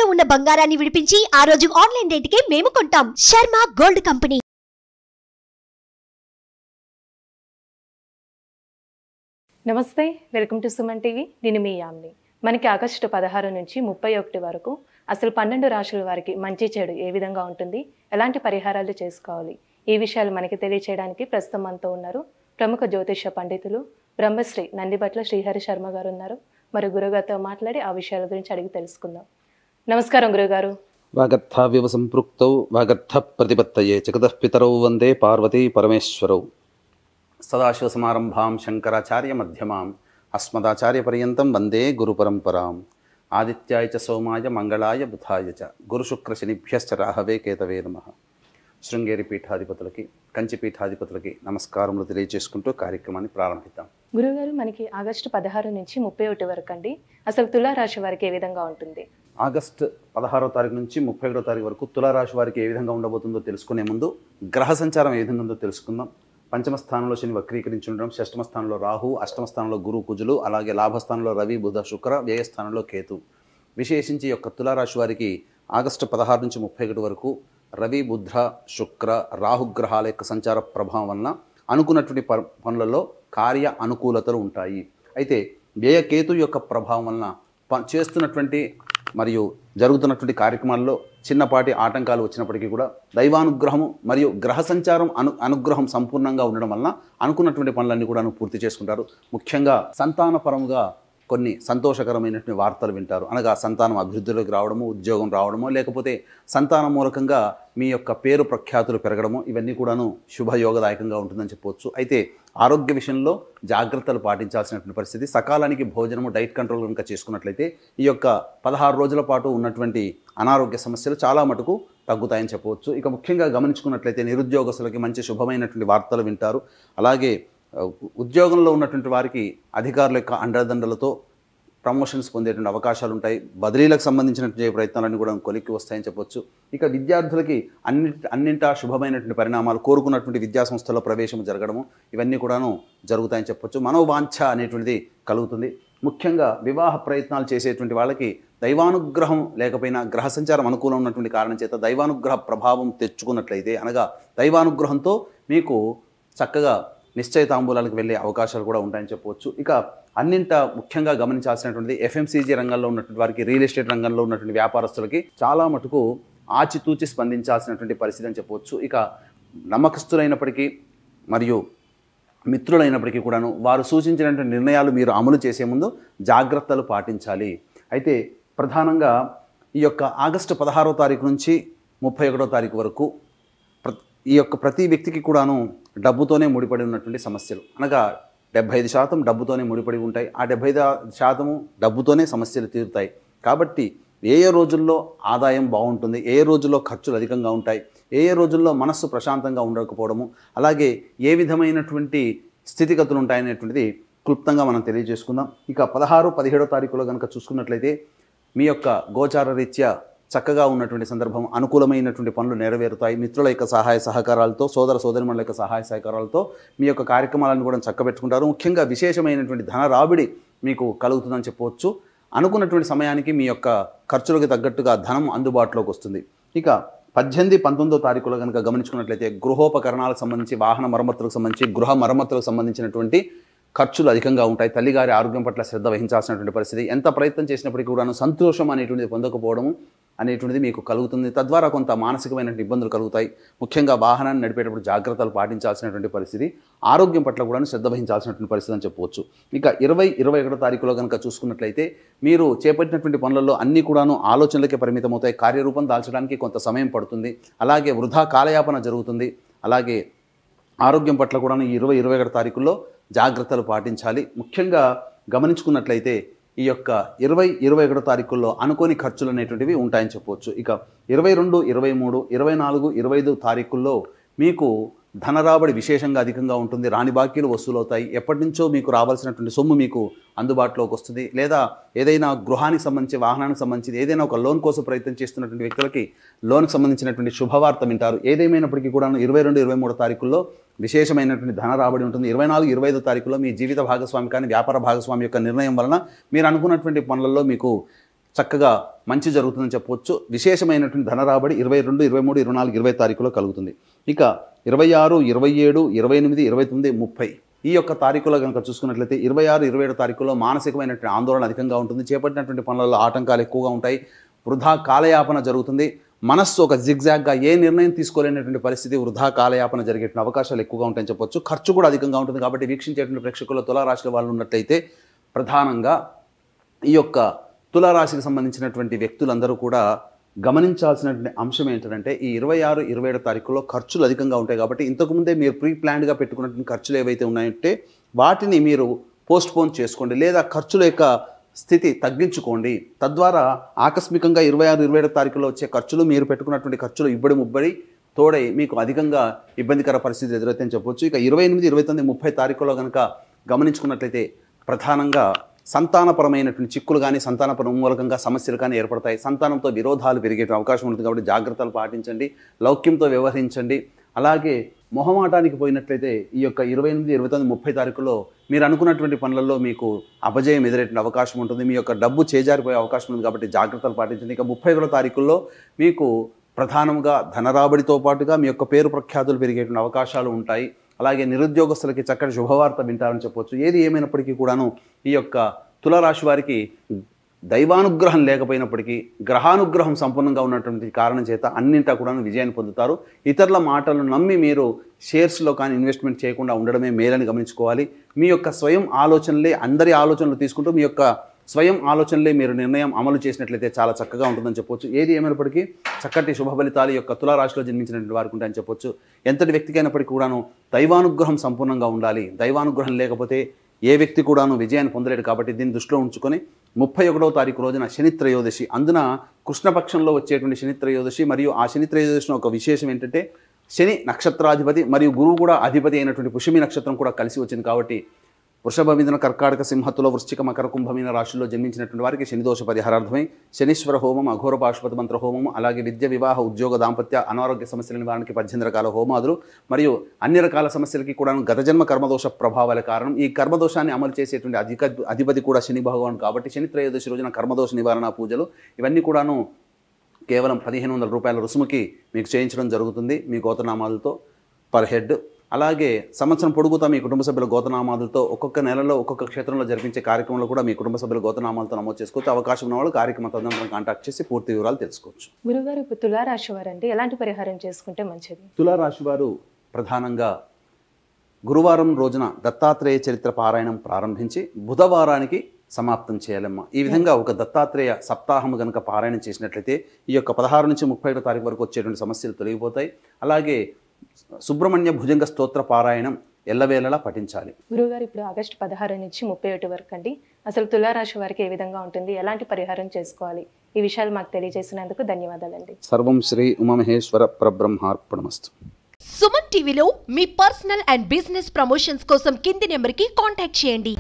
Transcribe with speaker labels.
Speaker 1: తాకట్టులో ఉన్న బంగారాన్ని విడిపించి ఆ రోజు ఆన్లైన్ రేటుకే మేము కొంటాం. Sharma gold company.
Speaker 2: నమస్తే, వెల్కమ్ టు సుమన్ టీవీ. నేను మీ యామ్ని. మనకి ఆగస్టు 16 నుంచి 31 వరకు అసలు 12 రాశుల వారికి మంచి చెడు ఏ విధంగా ఉంటుంది, ఎలాంటి పరిహారాలు చేసుకోవాలి, ఈ విషయాలు మనకి తెలియచేయడానికి ప్రస్తుతం మనతో ఉన్నారు ప్రముఖ జ్యోతిష పండితులు బ్రహ్మశ్రీ నందిబట్ల శ్రీహరి శర్మ గారు ఉన్నారు. మరి గురుగారితో మాట్లాడి ఆ విషయాల గురించి అడిగి తెలుసుకుందాం. నమస్కారం గురుగారు.
Speaker 3: వాగర్థావ్యవ సంపృక్తౌ వాగర్థ ప్రతిపత్తయే జగతః పితరౌ వందే పార్వతీ పరమేశ్వరౌ. సదాశివసమారంభాం శంకరాచార్య మధ్యమాం అస్మదాచార్య పర్యంతం వందే గురు పరంపరాం. ఆదిత్యాయ చ సోమాయ మంగళాయ బుధాయ చ గురుశుక్రశనిభ్యశ్చ రాహవే కేతవే నమః. శృంగేరి పీఠాధిపతులకి, కంచి పీఠాధిపతులకి నమస్కారములు తెలియజేసుకుంటూ కార్యక్రమాన్ని ప్రారంభిద్దాం.
Speaker 2: గురుగారు, మనకి ఆగస్టు 16 నుంచి 31 వరకు అండి అసలు తులారాశి వారికి ఏ విధంగా ఉంటుంది?
Speaker 3: ఆగస్టు 16వ తారీఖు నుంచి 31వ తారీఖు వరకు తులారాశి వారికి ఏ విధంగా ఉండబోతుందో తెలుసుకునే ముందు గ్రహ సంచారం ఏ విధంగా ఉందో తెలుసుకుందాం. పంచమ స్థానంలో శని వక్రీకరించి ఉండడం, షష్టమ స్థానంలో రాహు, అష్టమ స్థానంలో గురు కుజులు, అలాగే లాభస్థానంలో రవి బుధ శుక్ర, వ్యయస్థానంలో కేతు. విశేషించి యొక్క తులారాశి వారికి ఆగస్టు 16 నుంచి 31 వరకు రవి బుధ శుక్ర రాహుగ్రహాల యొక్క సంచార ప్రభావం వలన అనుకున్నటువంటి పనులలో కార్య అనుకూలతలు ఉంటాయి. అయితే వ్యయకేతు యొక్క ప్రభావం వలన చేస్తున్నటువంటి మరియు జరుగుతున్నటువంటి కార్యక్రమాల్లో చిన్నపాటి ఆటంకాలు వచ్చినప్పటికీ కూడా దైవానుగ్రహము మరియు గ్రహ సంచారం అనుగ్రహం సంపూర్ణంగా ఉండడం వలన అనుకున్నటువంటి పనులన్నీ కూడా పూర్తి చేసుకుంటారు. ముఖ్యంగా సంతానపరంగా కొన్ని సంతోషకరమైనటువంటి వార్తలు వింటారు. అనగా సంతానం అభివృద్ధిలోకి రావడము, ఉద్యోగం రావడము, లేకపోతే సంతానం మూలకంగా మీ యొక్క పేరు ప్రఖ్యాతులు పెరగడము, ఇవన్నీ కూడాను శుభయోగదాయకంగా ఉంటుందని చెప్పవచ్చు. అయితే ఆరోగ్య విషయంలో జాగ్రత్తలు పాటించాల్సినటువంటి పరిస్థితి. సకాలానికి భోజనము, డైట్ కంట్రోల్ కనుక చేసుకున్నట్లయితే ఈ యొక్క 16 రోజుల పాటు ఉన్నటువంటి అనారోగ్య సమస్యలు చాలా మటుకు తగ్గుతాయని చెప్పవచ్చు. ఇక ముఖ్యంగా గమనించుకున్నట్లయితే నిరుద్యోగస్తులకి మంచి శుభమైనటువంటి వార్తలు వింటారు. అలాగే ఉద్యోగంలో ఉన్నటువంటి వారికి అధికారుల యొక్క అండదండలతో ప్రమోషన్స్ పొందేటువంటి అవకాశాలు ఉంటాయి. బదిలీలకు సంబంధించినటువంటి ప్రయత్నాలన్నీ కూడా కొలిక్కి వస్తాయని చెప్పొచ్చు. ఇక విద్యార్థులకి అన్నింటా శుభమైనటువంటి పరిణామాలు, కోరుకున్నటువంటి విద్యా సంస్థల్లో ప్రవేశం జరగడము, ఇవన్నీ కూడాను జరుగుతాయని చెప్పొచ్చు. మనోవాంఛ అనేటువంటిది కలుగుతుంది. ముఖ్యంగా వివాహ ప్రయత్నాలు చేసేటువంటి వాళ్ళకి దైవానుగ్రహం లేకపోయినా గ్రహ సంచారం అనుకూలం ఉన్నటువంటి కారణం చేత దైవానుగ్రహ ప్రభావం తెచ్చుకున్నట్లయితే, అనగా దైవానుగ్రహంతో మీకు చక్కగా నిశ్చయ తాంబూలాలకు వెళ్ళే అవకాశాలు కూడా ఉంటాయని చెప్పవచ్చు. ఇక అన్నింట ముఖ్యంగా గమనించాల్సినటువంటిది ఎఫ్ఎంసీజీ రంగంలో ఉన్నటువంటి వారికి, రియల్ ఎస్టేట్ రంగంలో ఉన్నటువంటి వ్యాపారస్తులకి చాలా మటుకు ఆచితూచి స్పందించాల్సినటువంటి పరిస్థితి అని చెప్పవచ్చు. ఇక నమ్మకస్తులైనప్పటికీ మరియు మిత్రులైనప్పటికీ కూడాను వారు సూచించినటువంటి నిర్ణయాలు మీరు అమలు చేసే ముందు జాగ్రత్తలు పాటించాలి. అయితే ప్రధానంగా ఈ యొక్క ఆగస్టు 16వ తారీఖు నుంచి 31వ తారీఖు వరకు ఈ యొక్క ప్రతి వ్యక్తికి కూడాను డబ్బుతోనే ముడిపడి ఉన్నటువంటి సమస్యలు, అనగా 75% డబ్బుతోనే ముడిపడి ఉంటాయి. ఆ 75% డబ్బుతోనే సమస్యలు తీరుతాయి. కాబట్టి ఏ రోజుల్లో ఆదాయం బాగుంటుంది, ఏ రోజుల్లో ఖర్చులు అధికంగా ఉంటాయి, ఏ రోజుల్లో మనస్సు ప్రశాంతంగా ఉండకపోవడము, అలాగే ఏ విధమైనటువంటి స్థితిగతులు ఉంటాయనేటువంటిది క్లుప్తంగా మనం తెలియజేసుకుందాం. ఇక 16, 17వ తారీఖులో కనుక చూసుకున్నట్లయితే మీ యొక్క గోచార రీత్యా చక్కగా ఉన్నటువంటి సందర్భం, అనుకూలమైనటువంటి పనులు నెరవేరుతాయి. మిత్రుల యొక్క సహాయ సహకారాలతో, సోదర సోదరిమణుల యొక్క సహాయ సహకారాలతో మీ యొక్క కార్యక్రమాలను కూడా చక్కబెట్టుకుంటారు. ముఖ్యంగా విశేషమైనటువంటి ధన రాబడి మీకు కలుగుతుందని చెప్పవచ్చు. అనుకున్నటువంటి సమయానికి మీ యొక్క ఖర్చులకు తగ్గట్టుగా ధనం అందుబాటులోకి వస్తుంది. ఇక 18, 19వ తారీఖులో కనుక గమనించుకున్నట్లయితే గృహోపకరణాలకు సంబంధించి, వాహన మరమ్మతులకు సంబంధించి, గృహ మరమ్మతులకు సంబంధించినటువంటి ఖర్చులు అధికంగా ఉంటాయి. తల్లిగారి ఆరోగ్యం పట్ల శ్రద్ధ వహించాల్సినటువంటి పరిస్థితి. ఎంత ప్రయత్నం చేసినప్పటికీ కూడాను సంతోషం అనేటువంటిది పొందకపోవడము అనేటువంటిది మీకు కలుగుతుంది. తద్వారా కొంత మానసికమైనటువంటి ఇబ్బందులు కలుగుతాయి. ముఖ్యంగా వాహనాన్ని నడిపేటప్పుడు జాగ్రత్తలు పాటించాల్సినటువంటి పరిస్థితి, ఆరోగ్యం పట్ల కూడా శ్రద్ధ వహించాల్సినటువంటి పరిస్థితి అని చెప్పవచ్చు. ఇక 20, 21వ తారీఖులో కనుక చూసుకున్నట్లయితే మీరు చేపట్టినటువంటి పనులలో అన్నీ కూడాను ఆలోచనలకే పరిమితమవుతాయి. కార్యరూపం దాల్చడానికి కొంత సమయం పడుతుంది. అలాగే వృధా కాలయాపన జరుగుతుంది. అలాగే ఆరోగ్యం పట్ల కూడా ఈ 20, 21వ తారీఖుల్లో జాగ్రత్తలు పాటించాలి. ముఖ్యంగా గమనించుకున్నట్లయితే ఈ యొక్క 20, 21వ తారీఖుల్లో అనుకోని ఖర్చులు అనేటువంటివి ఉంటాయని చెప్పవచ్చు. ఇక 22, 23, 24, 25 తారీఖుల్లో మీకు ధనరాబడి విశేషంగా అధికంగా ఉంటుంది. రాని బాకీలు వసూలవుతాయి. ఎప్పటి నుంచో మీకు రావాల్సినటువంటి సొమ్ము మీకు అందుబాటులోకి వస్తుంది. లేదా ఏదైనా గృహానికి సంబంధించి, వాహనానికి సంబంధించి ఏదైనా ఒక లోన్ కోసం ప్రయత్నం చేస్తున్నటువంటి వ్యక్తులకి లోన్కి సంబంధించినటువంటి శుభవార్త వింటారు. ఏదేమైనప్పటికీ కూడా 22, 23 తారీఖుల్లో విశేషమైనటువంటి ధన రాబడి ఉంటుంది. 24, 25 తారీఖులో మీ జీవిత భాగస్వామి కానీ వ్యాపార భాగస్వామి యొక్క నిర్ణయం వలన మీరు అనుకున్నటువంటి పనులలో మీకు చక్కగా మంచి జరుగుతుందని చెప్పవచ్చు. విశేషమైనటువంటి ధన రాబడి 22, 23, 24, 20 తారీఖులో కలుగుతుంది. ఇక 26, 27, 28, 29, 30 ఈ యొక్క తారీఖులో కనుక చూసుకున్నట్లయితే 26, 27 తారీఖులో మానసికమైనటువంటి ఆందోళన అధికంగా ఉంటుంది. చేపట్టినటువంటి పనులలో ఆటంకాలు ఎక్కువగా ఉంటాయి. వృధా కాలయాపన జరుగుతుంది. మనస్సు ఒక జిగ్జాగ్గా ఏ నిర్ణయం తీసుకోలేనటువంటి పరిస్థితి, వృధా కాలయాపన జరిగేటువంటి అవకాశాలు ఎక్కువగా ఉంటాయని చెప్పొచ్చు. ఖర్చు కూడా అధికంగా ఉంటుంది. కాబట్టి వీక్షించేటువంటి ప్రేక్షకుల్లో తులారాశుల వాళ్ళు ఉన్నట్లయితే ప్రధానంగా ఈ యొక్క తులారాశికి సంబంధించినటువంటి వ్యక్తులందరూ కూడా గమనించాల్సినటువంటి అంశం ఏంటంటే ఈ 26, 27 తారీఖులో ఖర్చులు అధికంగా ఉంటాయి. కాబట్టి ఇంతకుముందే మీరు ప్రీ ప్లాన్డ్గా పెట్టుకున్నటువంటి ఖర్చులు ఏవైతే ఉన్నాయంటే వాటిని మీరు పోస్ట్పోన్ చేసుకోండి, లేదా ఖర్చుల యొక్క స్థితి తగ్గించుకోండి. తద్వారా ఆకస్మికంగా 26, 27 తారీఖులో వచ్చే ఖర్చులు, మీరు పెట్టుకున్నటువంటి ఖర్చులు ఇబ్బడి ముబ్బడి తోడై మీకు అధికంగా ఇబ్బందికర పరిస్థితులు ఎదురైతే చెప్పొచ్చు. ఇక 28, 29, 30 తారీఖులో కనుక గమనించుకున్నట్లయితే ప్రధానంగా సంతానపరమైనటువంటి చిక్కులు కానీ సంతానపరం మూలకంగా సమస్యలు కానీ ఏర్పడతాయి. సంతానంతో విరోధాలు పెరిగే అవకాశం ఉంటుంది. కాబట్టి జాగ్రత్తలు పాటించండి, లౌక్యంతో వ్యవహరించండి. అలాగే మొహమాటానికి పోయినట్లయితే ఈ యొక్క 28, 29, 30 తారీఖులో మీరు అనుకున్నటువంటి పనులలో మీకు అపజయం ఎదురేటువంటి అవకాశం ఉంటుంది. మీ యొక్క డబ్బు చేజారిపోయే అవకాశం ఉంది. కాబట్టి జాగ్రత్తలు పాటించండి. ఇక 31 తారీఖుల్లో మీకు ప్రధానంగా ధనరాబడితో పాటుగా మీ యొక్క పేరు ప్రఖ్యాతులు పెరిగేటువంటి అవకాశాలు ఉంటాయి. అలాగే నిరుద్యోగస్తులకి చక్కటి శుభవార్త వింటారని చెప్పవచ్చు. ఏది ఏమైనప్పటికీ కూడాను ఈ యొక్క తులారాశి వారికి దైవానుగ్రహం లేకపోయినప్పటికీ గ్రహానుగ్రహం సంపూర్ణంగా ఉన్నటువంటి కారణం చేత అన్నింటా కూడా విజయాన్ని పొందుతారు. ఇతరుల మాటలను నమ్మి మీరు షేర్స్లో కానీ ఇన్వెస్ట్మెంట్ చేయకుండా ఉండడమే మేలని గమనించుకోవాలి. మీ యొక్క స్వయం ఆలోచనలే అందరి ఆలోచనలు తీసుకుంటూ మీ యొక్క స్వయం ఆలోచనలే మీరు నిర్ణయం అమలు చేసినట్లయితే చాలా చక్కగా ఉంటుందని చెప్పొచ్చు. ఏది ఏమైనప్పటికీ చక్కటి శుభ ఫలితాలు యొక్క తులారాశిలో జన్మించినటువంటి వారికి ఉంటాయని చెప్పొచ్చు. ఎంతటి వ్యక్తికి అయినప్పటికీ కూడాను దైవానుగ్రహం సంపూర్ణంగా ఉండాలి. దైవానుగ్రహం లేకపోతే ఏ వ్యక్తి కూడాను విజయాన్ని పొందలేడు. కాబట్టి దీన్ని దృష్టిలో ఉంచుకొని 31వ తారీఖు రోజున శని త్రయోదశి, అందున కృష్ణపక్షంలో వచ్చేటువంటి శని త్రయోదశి, మరియు ఆ శని త్రయోదశిలో ఒక విశేషం ఏంటంటే శని నక్షత్రాధిపతి మరియు గురువు కూడా అధిపతి అయినటువంటి పుష్యమి నక్షత్రం కూడా కలిసి వచ్చింది. కాబట్టి వృషభ, మిథున, కర్కాటక, సింహతులో, వృశ్చిక, మకర, కుంభమీన రాశుల్లో జన్మించినటువంటి వారికి శనిదోష పరిహారార్థమై శనీశ్వర హోమం, అఘోర పాశుపతి మంత్ర హోమం, అలాగే విద్య, వివాహ, ఉద్యోగ, దాంపత్య, అనారోగ్య సమస్యల నివారణకి 18 రకాల హోమాదులు మరియు అన్ని రకాల సమస్యలకి కూడా గత జన్మ కర్మదోష ప్రభావాల కారణం. ఈ కర్మదోషాన్ని అమలు చేసేటువంటి అధిపతి కూడా శని భగవాన్. కాబట్టి శని త్రయోదశి రోజున కర్మదోష నివారణ పూజలు ఇవన్నీ కూడాను కేవలం 1500 రూపాయల రుసుముకి మీకు చేయించడం జరుగుతుంది మీ గోత్రనామాలతో పర్ హెడ్. అలాగే సంవత్సరం పొడుగుతా మీ కుటుంబ సభ్యుల గోత్రనామాలతో ఒక్కొక్క నెలలో ఒక్కొక్క క్షేత్రంలో జరిపించే కార్యక్రమంలో కూడా మీ కుటుంబ సభ్యుల గోత్రనామాలతో నమోదు చేసుకోవచ్చు. అవకాశం ఉన్న వాళ్ళు కార్యక్రమ తదనంతరం కాంటాక్ట్ చేసి పూర్తి వివరాలు తెలుసుకోవచ్చు.
Speaker 2: గురుగారు, ఇప్పుడు తులారాశి వారు అంటే ఎలాంటి పరిహారం చేసుకుంటే మంచిది?
Speaker 3: తులారాశి వారు ప్రధానంగా గురువారం రోజున దత్తాత్రేయ చరిత్ర పారాయణం ప్రారంభించి బుధవారానికి సమాప్తం చేయాలమ్మా. ఈ విధంగా ఒక దత్తాత్రేయ సప్తాహం కనుక పారాయణం చేసినట్లయితే ఈ యొక్క 16 నుంచి 31 తారీఖు వరకు వచ్చేటువంటి సమస్యలు తొలగిపోతాయి. అలాగే సుబ్రహ్మణ్య భుజంగ స్తోత్ర పారాయణం ఎల్లవేళలా పఠించాలి.
Speaker 2: గురుగారు, ఇప్పుడు ఆగస్టు 16 నుంచి 31 వరకు అండి అసలు తులారాశి వారికి ఏ విధంగా ఉంటుంది, ఎలాంటి పరిహారం చేసుకోవాలి, ఈ విషయాలు మాకు తెలియజేసినందుకు ధన్యవాదాలండి.
Speaker 3: సర్వం శ్రీ ఉమామహేశ్వర పరబ్రహ్మార్పణమస్తు.
Speaker 1: సుమన్ టీవీలో మీ పర్సనల్ అండ్ బిజినెస్ ప్రమోషన్స్ కోసం కింది నెంబర్కి కాంటాక్ట్ చేయండి.